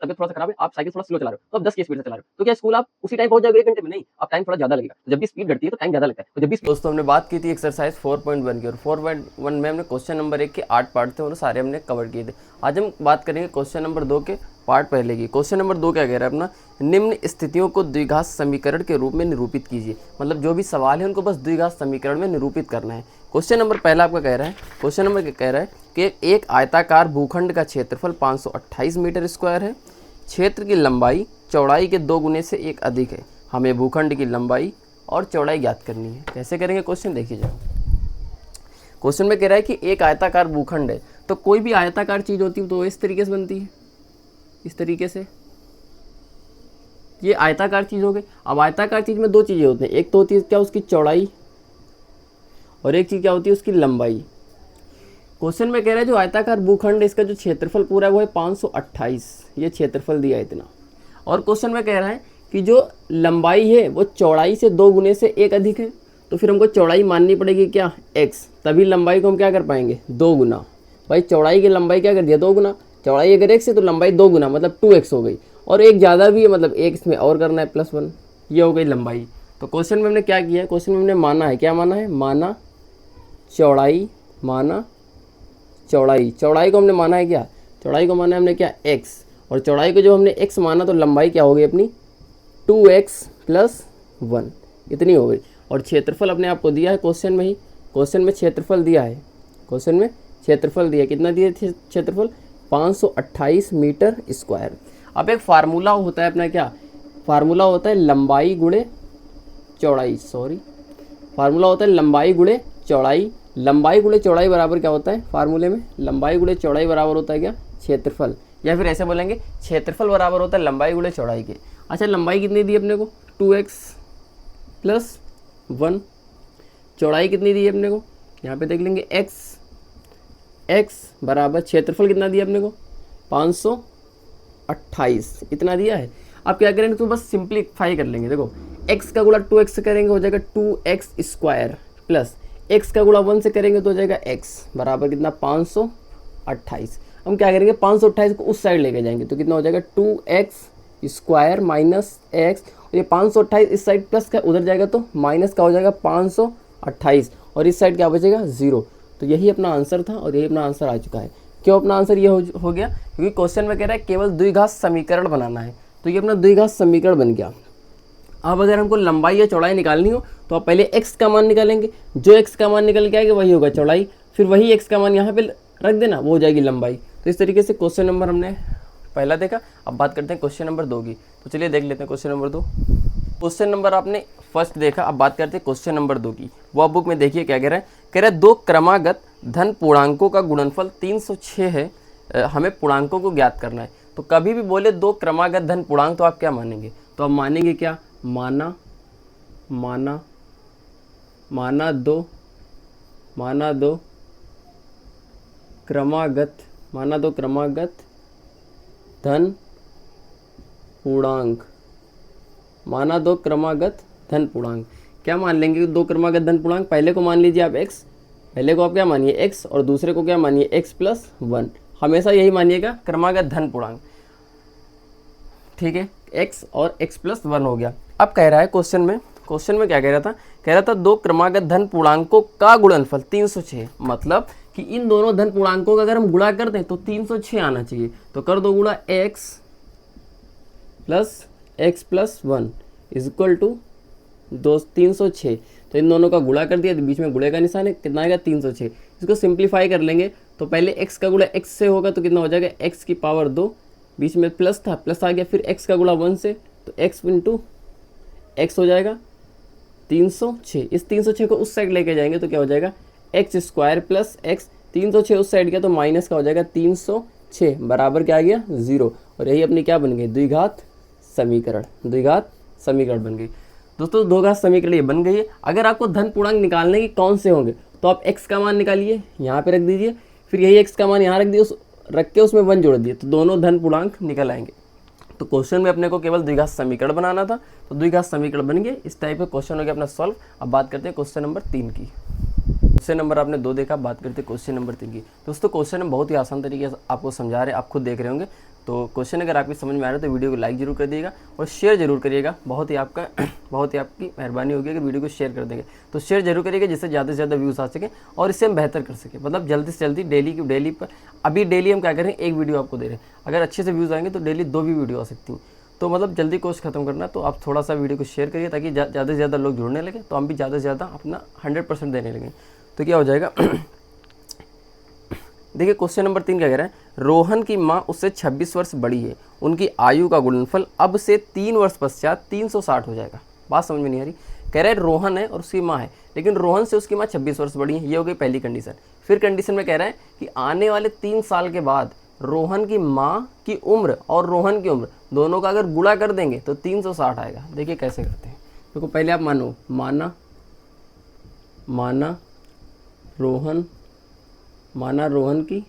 तबियत थोड़ा सा खराब है, आप साइकिल थोड़ा स्लो चला रहे हो, तो आप 10 की स्पीड से चला रहे हो, तो क्या स्कूल आप उसी टाइम पहुंच जाओगे 1 घंटे में? नहीं, आप टाइम थोड़ा ज्यादा लगेगा। तो जब भी स्पीड घटती है तो टाइम ज्यादा लगता है। तो जब भी दोस्तों हमने बात की थी एक्सरसाइज 4.1 की, और 4.1 में हमने क्वेश्चन नंबर 1 के 8 पार्ट थे, वो सारे हमने कवर किए थे। आज हम बात करेंगे क्वेश्चन नंबर 2 के पार्ट पहले की। क्वेश्चन नंबर 2 क्या कह रहा है अपना, निम्न स्थितियों को द्विघात समीकरण के रूप में निरूपित कीजिए। मतलब जो भी सवाल है उनको बस द्विघात समीकरण में निरूपित करना है। क्वेश्चन नंबर पहला आपका कह रहा है, क्वेश्चन नंबर कह रहा है कि एक आयताकार भूखंड का क्षेत्रफल 528 मीटर स्क्वायर है, क्षेत्र की लंबाई चौड़ाई के 2 गुने से 1 अधिक है। हमें भूखंड की लंबाई और चौड़ाई ज्ञात करनी है। कैसे करेंगे क्वेश्चन देखिए जाओ। क्वेश्चन में कह रहा है कि एक आयताकार भूखंड है, तो कोई भी आयताकार चीज होती है तो इस तरीके से बनती है, इस तरीके से ये आयताकार चीज हो गई। अब आयताकार चीज में 2 चीजें होती हैं, एक तो होती है क्या उसकी चौड़ाई, और एक चीज क्या होती है उसकी लंबाई। क्वेश्चन में कह रहा है जो आयताकार भूखंड है इसका जो क्षेत्रफल पूरा है वो है 528, ये क्षेत्रफल दिया है इतना। और क्वेश्चन में कह रहा है कि जो लंबाई है वो चौड़ाई से 2 गुने से 1 अधिक है, तो फिर हमको चौड़ाई माननी पड़ेगी क्या, x, तभी लंबाई को हम क्या कर पाएंगे 2 गुना। भाई चौड़ाई की लंबाई क्या कर दिया 2 गुना, चौड़ाई अगर x है तो लंबाई 2 गुना मतलब 2x हो गई, और एक ज़्यादा भी है मतलब एक इसमें और करना है +1, ये हो गई लंबाई। तो क्वेश्चन में हमने क्या किया है, क्वेश्चन में हमने माना है, क्या माना है, माना चौड़ाई, माना चौड़ाई, चौड़ाई को हमने माना है क्या, चौड़ाई को माना है हमने क्या x, और चौड़ाई को जो हमने x माना तो लंबाई क्या हो गई अपनी 2x + 1, इतनी हो गई। और क्षेत्रफल अपने आपको दिया है क्वेश्चन में ही, क्वेश्चन में क्षेत्रफल दिया है, क्वेश्चन में क्षेत्रफल दिया, कितना दिया क्षेत्रफल 528 मीटर स्क्वायर। अब एक फार्मूला होता है अपना, क्या फार्मूला होता है, लंबाई गुणे चौड़ाई, सॉरी फार्मूला होता है लंबाई गुणे चौड़ाई। लंबाई गुणे चौड़ाई बराबर क्या होता है फार्मूले में, लंबाई गुणे चौड़ाई बराबर होता है क्या क्षेत्रफल, या फिर ऐसे बोलेंगे क्षेत्रफल बराबर होता है लंबाई गुणे चौड़ाई के। अच्छा लंबाई कितनी दी अपने को 2x + 1, चौड़ाई कितनी दी है अपने को, यहाँ पे देख लेंगे x बराबर क्षेत्रफल कितना दिया अपने को 528, इतना दिया है। अब क्या करेंगे तो बस सिंप्लीफाई कर लेंगे। देखो x का गुणा 2x से करेंगे हो जाएगा 2x² प्लस x का गुणा 1 से करेंगे तो हो जाएगा x बराबर कितना 528। हम क्या करेंगे 528 को उस साइड लेके जाएंगे तो कितना हो जाएगा 2x² - x, और ये 528 इस साइड प्लस का उधर जाएगा तो माइनस का हो जाएगा 528, और इस साइड क्या बचेगा 0। तो यही अपना आंसर था और यही अपना आंसर आ चुका है। क्यों अपना आंसर ये हो गया, क्योंकि क्वेश्चन में कह रहा है केवल द्विघात समीकरण बनाना है, तो ये अपना द्विघात समीकरण बन गया। अब अगर हमको लंबाई या चौड़ाई निकालनी हो तो आप पहले x का मान निकालेंगे, जो x का मान निकल के आएगा वही होगा चौड़ाई, फिर वही x का मान यहाँ पे रख देना, वो हो जाएगी लंबाई। तो इस तरीके से क्वेश्चन नंबर हमने पहला देखा। अब बात करते हैं क्वेश्चन नंबर 2 की, तो चलिए देख लेते हैं क्वेश्चन नंबर 2। क्वेश्चन नंबर आपने फर्स्ट देखा, अब बात करते हैं क्वेश्चन नंबर 2 की। वो बुक में देखिए क्या कह रहा है, कह रहा है 2 क्रमागत धन पूर्णांकों का गुणनफल 306 है, हमें पूर्णांकों को ज्ञात करना है। तो कभी भी बोले 2 क्रमागत धन पूर्णांक तो आप क्या मानेंगे, तो आप मानेंगे क्या, माना 2 क्रमागत धन पूर्णांक, माना 2 क्रमागत धन पूर्णांक। क्या मान लेंगे 2 क्रमागत धन पूर्णांक, पहले को मान लीजिए आप x, पहले को आप क्या मानिए x, और दूसरे को क्या मानिए x + 1, हमेशा यही मानिएगा क्रमागत धन पूर्णांक, ठीक है, x और x + 1 हो गया। अब कह रहा है क्वेश्चन में क्या कह रहा था 2 क्रमागत धन पूर्णांकों का गुणनफल 306, मतलब कि इन दोनों धन पूर्णांकों का अगर हम गुणा कर दें तो 306 आना चाहिए। तो कर दो गुणा x + x + 1 = 306, तो इन दोनों का गुणा कर दिया, तो बीच में गुणे का निशान है, कितना आएगा 306। इसको सिंप्लीफाई कर लेंगे तो पहले x का गुणा x से होगा तो कितना हो जाएगा x की पावर 2, बीच में प्लस था, प्लस आ गया, फिर x का गुणा 1 से तो x × x हो जाएगा 306। इस 306 को उस साइड लेके जाएंगे तो क्या हो जाएगा x² + x, 306 उस साइड गया तो माइनस का हो जाएगा 306 बराबर क्या आ गया 0, और यही अपनी क्या बन गई द्विघात समीकरण बन गई। दोस्तों द्विघात समीकरण ये बन गई है। अगर आपको धन पूर्णांक निकालने की कौन से होंगे तो आप x का मान निकालिए, यहाँ पे रख दीजिए, फिर यही x का मान यहाँ रख दिए, रख के उसमें 1 जोड़ दिए, तो दोनों धन पूर्णांक निकल आएंगे। तो क्वेश्चन में अपने को केवल द्विघात समीकरण बनाना था, तो द्विघात समीकरण बन गए। इस टाइप का क्वेश्चन हो गया अपना सॉल्व। अब बात करते हैं क्वेश्चन नंबर 3 की। क्वेश्चन नंबर आपने 2 देखा, बात करते हैं क्वेश्चन नंबर 3 की। दोस्तों क्वेश्चन हम बहुत ही आसान तरीके से आपको समझा रहे हैं, आप खुद देख रहे होंगे। तो क्वेश्चन अगर आपकी समझ में आ रहा है तो वीडियो को लाइक जरूर कर दिएगा और शेयर जरूर करिएगा। बहुत ही आपकी मेहरबानी होगी अगर वीडियो को शेयर कर देंगे। तो शेयर जरूर करिएगा जिससे ज़्यादा से ज़्यादा व्यूज़ आ सके और इससे हम बेहतर कर सकें। मतलब जल्दी से जल्दी डेली पर अभी डेली हम क्या कर रहे हैं, एक वीडियो आपको दे रहे हैं। अगर अच्छे से व्यूज़ आएंगे तो डेली 2 भी वीडियो आ सकती हैं। तो मतलब जल्दी कोर्स खत्म करना, तो आप थोड़ा सा वीडियो को शेयर करिए ताकि ज़्यादा से ज़्यादा लोग जुड़ने लगे, तो हम भी ज़्यादा से ज़्यादा अपना 100% देने लगे। तो क्या हो जाएगा देखिए क्वेश्चन नंबर 3 क्या कह रहा है, रोहन की माँ उससे 26 वर्ष बड़ी है, उनकी आयु का गुणनफल अब से 3 वर्ष पश्चात 360 हो जाएगा। बात समझ में नहीं आ रही। कह रहा है रोहन है और उसकी माँ है, लेकिन रोहन से उसकी माँ 26 वर्ष बड़ी है। ये हो गई पहली कंडीशन। फिर कंडीशन में कह रहा है कि आने वाले 3 साल के बाद रोहन की माँ की उम्र और रोहन की उम्र दोनों का अगर गुणा कर देंगे तो 360 आएगा। देखिए कैसे करते हैं। देखो पहले आप मानो, माना रोहन की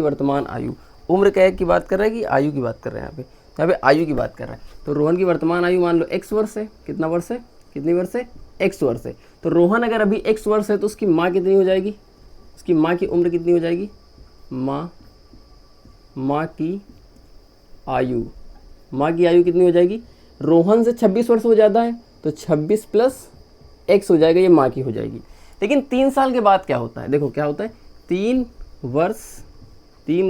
वर्तमान आयु, उम्र क्या की बात कर रहा है कि आयु की बात कर रहे हैं। यहाँ पे आयु की बात कर रहा है। तो रोहन की वर्तमान आयु मान लो x वर्ष है। कितना वर्ष है, कितनी वर्ष है, x वर्ष है। तो रोहन अगर अभी x वर्ष है तो उसकी माँ कितनी हो जाएगी, उसकी माँ की उम्र कितनी हो जाएगी, माँ की आयु कितनी हो जाएगी, रोहन से 26 वर्ष हो जाता है तो 26 प्लस x हो जाएगा, ये माँ की हो जाएगी। लेकिन 3 साल के बाद क्या होता है, देखो क्या होता है, 3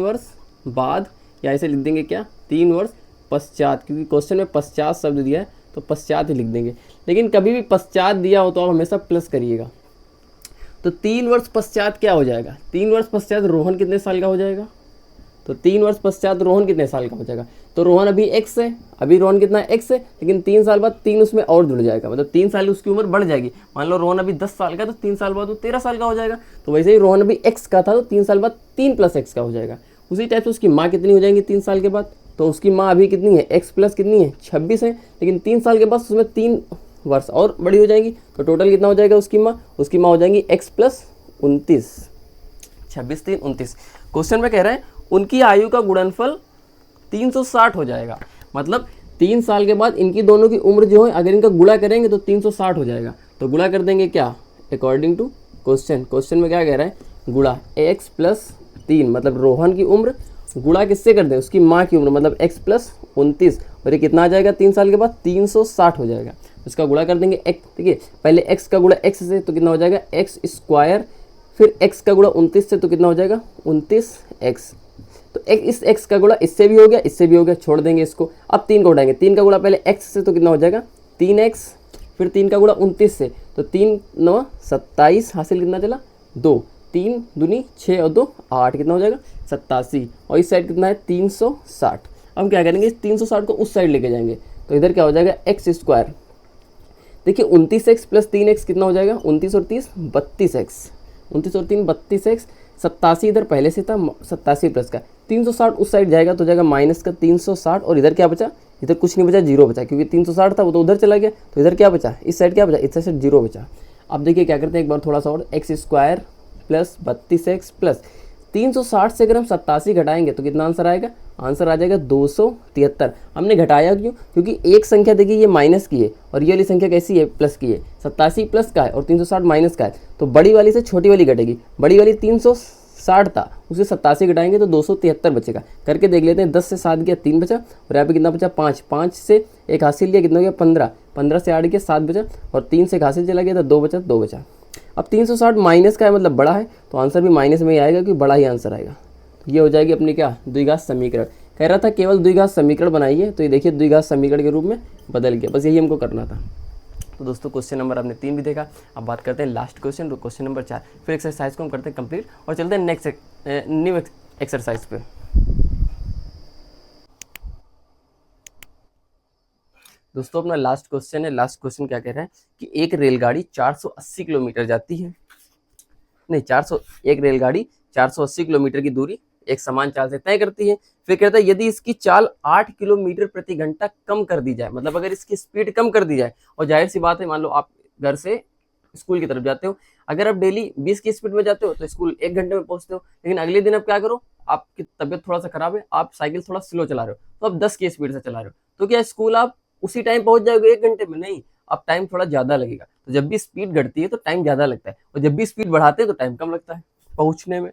वर्ष बाद, या ऐसे लिख देंगे क्या, 3 वर्ष पश्चात, क्योंकि क्वेश्चन में पश्चात शब्द दिया है तो पश्चात ही लिख देंगे। लेकिन कभी भी पश्चात दिया हो तो आप हमेशा प्लस करिएगा। तो 3 वर्ष पश्चात क्या हो जाएगा, 3 वर्ष पश्चात रोहन कितने साल का हो जाएगा, तो 3 वर्ष पश्चात रोहन कितने साल का हो जाएगा। तो रोहन अभी x है, अभी रोहन कितना है, x है, लेकिन 3 साल बाद 3 उसमें और जुड़ जाएगा, मतलब 3 साल उसकी उम्र बढ़ जाएगी। मान लो रोहन अभी 10 साल का, तो 3 साल बाद वो 13 साल का हो जाएगा। तो वैसे ही रोहन अभी x का था तो 3 साल बाद 3 प्लस x का हो जाएगा। उसी टाइप से उसकी माँ कितनी हो जाएंगी 3 साल के बाद, तो उसकी माँ अभी कितनी है, x प्लस कितनी है 26 है, लेकिन 3 साल के बाद उसमें 3 वर्ष और बड़ी हो जाएंगी। तो टोटल कितना हो जाएगा उसकी माँ हो जाएंगी x प्लस 29, 26 3 29। क्वेश्चन में कह रहा है उनकी आयु का गुणनफल 360 हो जाएगा। मतलब 3 साल के बाद इनकी दोनों की उम्र जो है अगर इनका गुणा करेंगे तो 360 हो जाएगा। तो गुणा कर देंगे क्या, अकॉर्डिंग टू क्वेश्चन में क्या कह रहा है, गुणा x प्लस 3, मतलब रोहन की उम्र गुणा किससे कर दें, उसकी माँ की उम्र, मतलब x प्लस 29, और ये कितना आ जाएगा 3 साल के बाद 360 हो जाएगा। उसका गुणा कर देंगे x, ठीक है, पहले x का गुणा x से तो कितना हो जाएगा x स्क्वायर, फिर x का गुणा 29 से तो कितना हो जाएगा 29x। तो इस x का गुणा इससे भी हो गया, इससे भी हो गया, छोड़ देंगे इसको। अब 3 को उठाएंगे, 3 का गुणा पहले x से तो कितना हो जाएगा 3x, फिर 3 का गुणा 29 से तो 3 9 27, हासिल कितना चला 2, 3 दूनी 6 और 2 8, कितना हो जाएगा 87, और इस साइड कितना है 360। अब क्या करेंगे, इस 360 को उस साइड लेके जाएंगे तो इधर क्या हो जाएगा x स्क्वायर। देखिए 29x प्लस 3x कितना हो जाएगा, 29 और 30 32x, 29 और 3 32x, 87 इधर पहले से था, 87 प्लस का 360 उस साइड जाएगा तो जाएगा माइनस का 360, और इधर क्या बचा, इधर कुछ नहीं बचा, 0 बचा, क्योंकि 360 था वो तो उधर चला गया। तो इधर क्या बचा, इस साइड क्या बचा, इस साइड 0 बचा। अब देखिए क्या करते हैं, एक बार थोड़ा सा और, x square plus 32x plus 360 से अगर हम 87 घटाएंगे तो कितना आंसर आएगा, आंसर आ जाएगा 273। हमने घटाया क्यों, क्योंकि एक संख्या देखिए ये माइनस की है और ये वाली संख्या कैसी है, प्लस की है। 87 प्लस का है और 360 माइनस का है, तो बड़ी वाली से छोटी वाली घटेगी। बड़ी वाली 360 था, उसे 87 घटाएंगे तो 273 बचेगा। करके देख लेते हैं, 10 से 7 गया 3 बचा, और यहाँ पे कितना बचा 5, 5 से एक हासिल लिया कितना हो गया 15, 15 से 8 गया 7 बचा, और 3 से एक हासिल चला गया तो 2 बचा, 2 बचा। अब 360 माइनस का है मतलब बड़ा है, तो आंसर भी माइनस में ही आएगा क्योंकि बड़ा ही आंसर आएगा। तो ये हो जाएगी अपनी क्या, द्विघात समीकरण। कह रहा था केवल द्विघात समीकरण बनाइए, तो ये देखिए द्विघात समीकरण के रूप में बदल गया, बस यही हमको करना था। तो दोस्तों क्वेश्चन नंबर आपने 3 भी देखा। अब बात करते हैं लास्ट क्वेश्चन, क्वेश्चन नंबर 4। फिर एक्सरसाइज को हम करते हैं कंप्लीट और चलते हैं नेक्स्ट न्यू एक्सरसाइज पे। दोस्तों अपना लास्ट क्वेश्चन है। लास्ट क्वेश्चन क्या कह रहा है कि एक रेलगाड़ी 480 किलोमीटर जाती है, नहीं 400, एक रेलगाड़ी 480 किलोमीटर की दूरी एक समान चाल से तय करती है। फिर कहता है यदि इसकी चाल 8 किलोमीटर प्रति घंटा कम कर दी जाए, मतलब अगर इसकी स्पीड कम कर दी जाए, और जाहिर सी बात है मान लो आप घर से स्कूल की तरफ जाते हो, अगर आप डेली 20 की स्पीड में जाते हो तो स्कूल 1 घंटे में पहुंचते हो, लेकिन अगले दिन आप क्या करो, आपकी तबियत थोड़ा सा खराब है, आप साइकिल थोड़ा स्लो चला रहे हो, तो आप 10 की स्पीड से चला रहे हो, तो क्या स्कूल आप उसी टाइम पहुंच जाओगे 1 घंटे में? नहीं, अब टाइम थोड़ा ज़्यादा लगेगा। तो जब भी स्पीड घटती है तो टाइम ज़्यादा लगता है, और जब भी स्पीड बढ़ाते हैं तो टाइम कम लगता है पहुंचने में।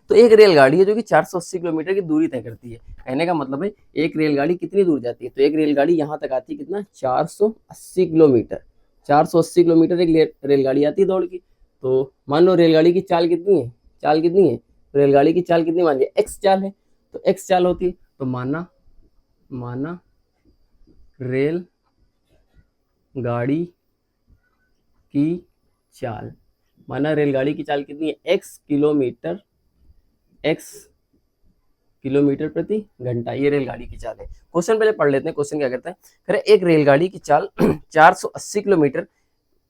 तो एक रेलगाड़ी है जो कि 480 किलोमीटर की दूरी तय करती है। कहने का मतलब है एक रेलगाड़ी कितनी दूर जाती है, तो एक रेलगाड़ी यहाँ तक आती है कितना, 480 किलोमीटर। 480 किलोमीटर एक रेलगाड़ी आती है दौड़ की। तो मान लो रेलगाड़ी की चाल कितनी है, चाल कितनी है, तो रेलगाड़ी की चाल कितनी मान लिया, एक्स चाल है, तो एक्स चाल होती है। तो माना माना रेल गाड़ी की चाल, माना रेलगाड़ी की चाल कितनी है, एक्स किलोमीटर, एक्स किलोमीटर प्रति घंटा, ये रेलगाड़ी की चाल है। क्वेश्चन पहले पढ़ लेते हैं, क्वेश्चन क्या करता है, कह रहे एक रेलगाड़ी की चाल 480 किलोमीटर,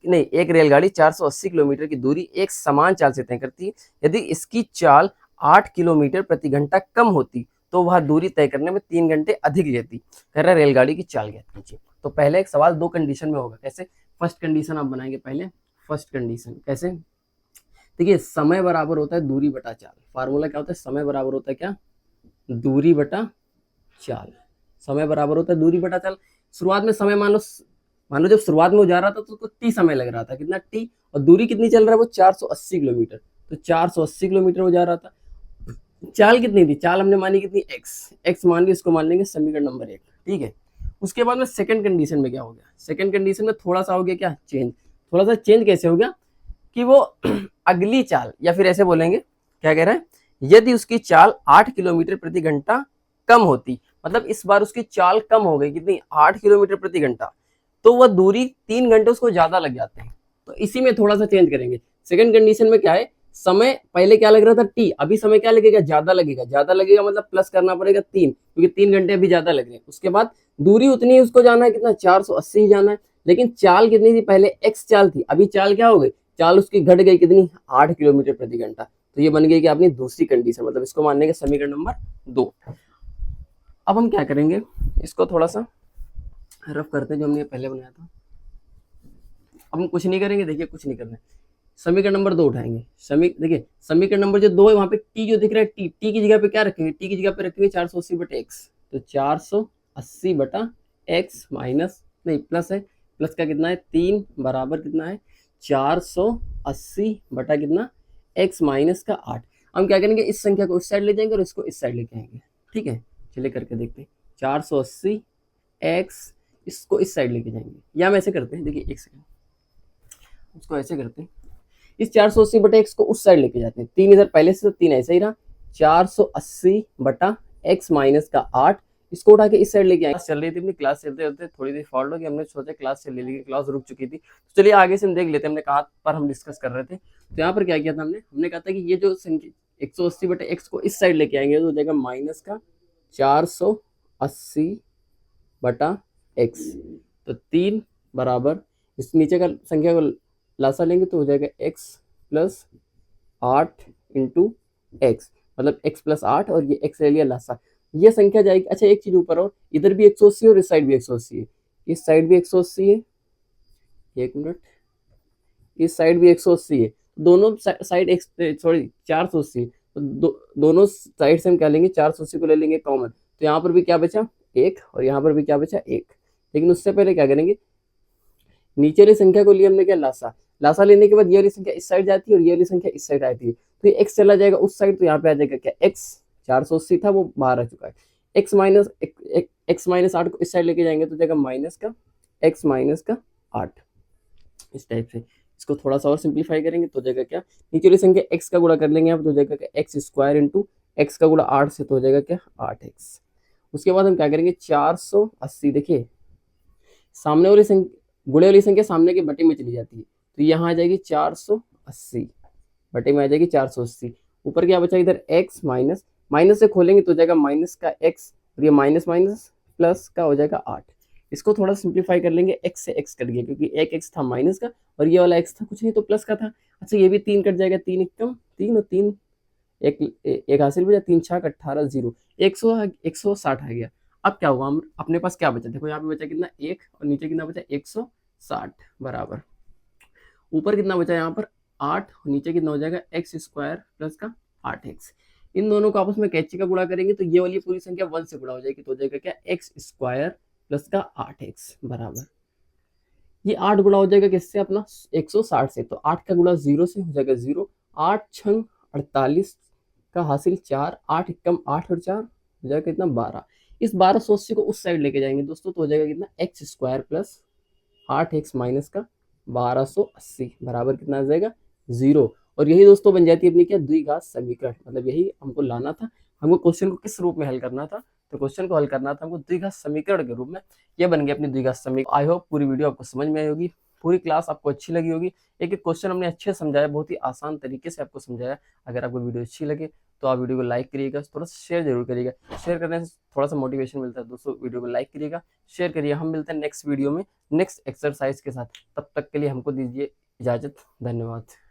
नहीं, एक रेलगाड़ी 480 किलोमीटर की दूरी एक समान चाल से तय करती है। यदि इसकी चाल 8 किलोमीटर प्रति घंटा कम होती तो वह दूरी तय करने में 3 घंटे अधिक लेती। कह रहा है रेलगाड़ी की चाल ज्ञात कीजिए। तो पहले एक सवाल दो कंडीशन में होगा। कैसे, फर्स्ट कंडीशन आप बनाएंगे पहले, फर्स्ट कंडीशन कैसे, देखिए समय बराबर होता है दूरी बटा चाल। फार्मूला क्या होता है, समय बराबर होता है क्या, दूरी बटा चाल। समय बराबर होता है दूरी बटा चाल। शुरुआत में समय मान लो जब शुरुआत में वो जा रहा था तो टी समय लग रहा था, कितना टी, और दूरी कितनी चल रहा है वो 480 किलोमीटर, तो 480 किलोमीटर वो जा रहा था। चाल कितनी थी, चाल हमने मानी कितनी, एक्स, एक्स मान ली, इसको मान लेंगे समीकरण नंबर 1, ठीक है। उसके बाद में सेकंड कंडीशन में क्या हो गया, सेकंड कंडीशन में थोड़ा सा हो गया क्या, चेंज। थोड़ा सा चेंज कैसे हो गया कि वो अगली चाल, या फिर ऐसे बोलेंगे, क्या कह रहा है, यदि उसकी चाल 8 किलोमीटर प्रति घंटा कम होती, मतलब इस बार उसकी चाल कम हो गई, कितनी, 8 किलोमीटर प्रति घंटा, तो वह दूरी 3 घंटे उसको ज्यादा लग जाते हैं। तो इसी में थोड़ा सा चेंज करेंगे। सेकंड कंडीशन में क्या है, समय पहले क्या लग रहा था टी, अभी समय क्या लगेगा, ज्यादा लगेगा। ज्यादा लगेगा मतलब प्लस करना पड़ेगा 3, क्योंकि 3 घंटे अभी ज्यादा लग रहे हैं। उसके बाद दूरी उतनी ही उसको जाना है, कितना, 480 ही जाना है। लेकिन चाल कितनी थी, पहले एक्स चाल थी, अभी चाल क्या हो गई, चाल उसकी घट गई, कितनी, 8 किलोमीटर प्रति घंटा। तो ये बन गई कि अपनी दूसरी कंडीशन, मतलब इसको मानने का समीकरण नंबर 2। अब हम क्या करेंगे, इसको थोड़ा सा रफ करते हैं जो हमने पहले बनाया था। अब हम कुछ नहीं करेंगे, देखिए कुछ नहीं करना है, समीकरण नंबर 2 उठाएंगे। देखिए समीकरण नंबर जो 2 है वहां पे टी जो दिख रहा है, टी की जगह पे क्या रखेंगे, टी की जगह पे रखेंगे 480 बटे एक्स। तो 480 बटा एक्स माइनस, नहीं प्लस है, प्लस का कितना है 3 बराबर कितना है 480 बटा कितना, एक्स माइनस का 8। हम क्या करेंगे, इस संख्या को इस साइड ले जाएंगे और इसको इस साइड लेके आएंगे, ठीक है। चलिए करके देखते हैं, 480 एक्स, इसको इस साइड लेके जाएंगे, या हम ऐसे करते हैं, देखिए एक सेकंड, उसको ऐसे करते हैं, इस 480 बटा एक्स को उस साइड लेके जाते हैं, 3 इधर पहले से, तो 3 ऐसे ही रहा, 480 बटा एक्स माइनस का 8, इसको उठा के इस साइड लेके आए। चल रही थी अपनी क्लास, चलते चलते थोड़ी देर फॉल्ट हो गई, हमने सोचा क्लास चल रही, क्लास रुक चुकी थी। तो चलिए आगे से हम देख लेते हैं, हमने कहा पर हम डिस्कस कर रहे थे। तो यहाँ पर क्या किया था हमने कहा था कि ये जो 180 बटे एक्स को इस साइड लेके आएंगे तो हो जाएगा माइनस का 480 बटा एक्स, तो 3 बराबर, इस नीचे का संख्या को लासा लेंगे तो हो जाएगा x प्लस 8 इंटू एक्स, मतलब x प्लस 8, और ये x ले लिया लासा, ये संख्या जाएगी। अच्छा एक चीज ऊपर, और इधर भी 180 और इस साइड भी 180 है, इस साइड भी 180 है, एक मिनट, इस साइड भी 180 है, दोनों साइड एक्स, सॉरी 480 है, तो दोनों साइड से हम क्या लेंगे, 480 को ले लेंगे कॉमन, तो यहाँ पर भी क्या बचा 1, और यहाँ पर भी क्या बचा 1। लेकिन उससे पहले क्या करेंगे, नीचे वाली संख्या को लिए हमने क्या, लासा, लासा लेने के बाद ये वाली संख्या इस साइड जाती है और ये वाली संख्या इस साइड आती है, तो ये एक्स चला जाएगा उस साइड, तो यहाँ पे आ जाएगा क्या, एक्स 480 था वो बाहर आ चुका है, एक्स माइनस 8 को इस साइड लेके जाएंगे तो जाएगा माइनस का एक्स माइनस का 8, इस टाइप से। इसको थोड़ा सा और सिंप्लीफाई करेंगे तो जाएगा क्या, नीचे वाली संख्या एक्स का गुणा कर लेंगे यहाँ पर, तो जाएगा क्या एक्स स्क्वायर इंटू एक्स का गुणा 8 से, तो हो जाएगा क्या 8x। उसके बाद हम क्या करेंगे, 480, देखिए सामने वाली संख्या, गुणे वाली संख्या सामने के बटे में चली जाती है, तो यहाँ आ जाएगी 480, बटे में आ जाएगी 480, ऊपर क्या बचा इधर x माइनस, माइनस से खोलेंगे तो हो जाएगा माइनस का x, और ये माइनस माइनस प्लस का हो जाएगा 8। इसको थोड़ा सिंप्लीफाई कर लेंगे, x से x कट गया क्योंकि एक x था माइनस का और ये वाला x था कुछ नहीं तो प्लस का था। अच्छा ये भी 3 कट जाएगा, 3 एकम 3 और 3 एक हासिल बचा, 3 छक 18 0, 160 आ गया। अब क्या हुआ, हम अपने पास क्या बचा, देखो यहाँ पे बचा कितना 1 और नीचे कितना बचा 160 बराबर, ऊपर कितना बचा यहाँ पर 8 और नीचे कितना हो जाएगा एक्स स्क्वायर प्लस का 8x। इन दोनों को आपस में कैची का गुणा करेंगे तो ये वाली पूरी संख्या 1 से गुणा हो जाएगी, तो हो जाएगा क्या एक्स स्क्वायर प्लस का 8x बराबर, ये 8 गुणा हो जाएगा किससे अपना 160 से, तो 8 का गुणा 0 से हो जाएगा 0, 8 छंग 48 का हासिल 4, 8 एकम 8 और 4 हो जाएगा कितना 12। इस 1280 को उस साइड लेके जाएंगे दोस्तों तो हो जाएगा कितना x square plus 8x minus का 1280 बराबर कितना आ जाएगा 0। और यही दोस्तों बन जाती है अपनी क्या द्विघात समीकरण, मतलब यही हमको लाना था, हमको क्वेश्चन को किस रूप में हल करना था, तो क्वेश्चन को हल करना था हमको द्विघात समीकरण के रूप में। ये बन गया अपनी द्विघात समीकरण। आई होप पूरी वीडियो आपको समझ में आई होगी, पूरी क्लास आपको अच्छी लगी होगी। एक एक क्वेश्चन हमने अच्छे समझाया, बहुत ही आसान तरीके से आपको समझाया। अगर आपको वीडियो अच्छी लगे तो आप वीडियो को लाइक करिएगा, थोड़ा सा शेयर जरूर करिएगा, शेयर करने से थोड़ा सा मोटिवेशन मिलता है दोस्तों। वीडियो को लाइक करिएगा, शेयर करिए। हम मिलते हैं नेक्स्ट वीडियो में नेक्स्ट एक्सरसाइज के साथ, तब तक के लिए हमको दीजिए इजाजत। धन्यवाद।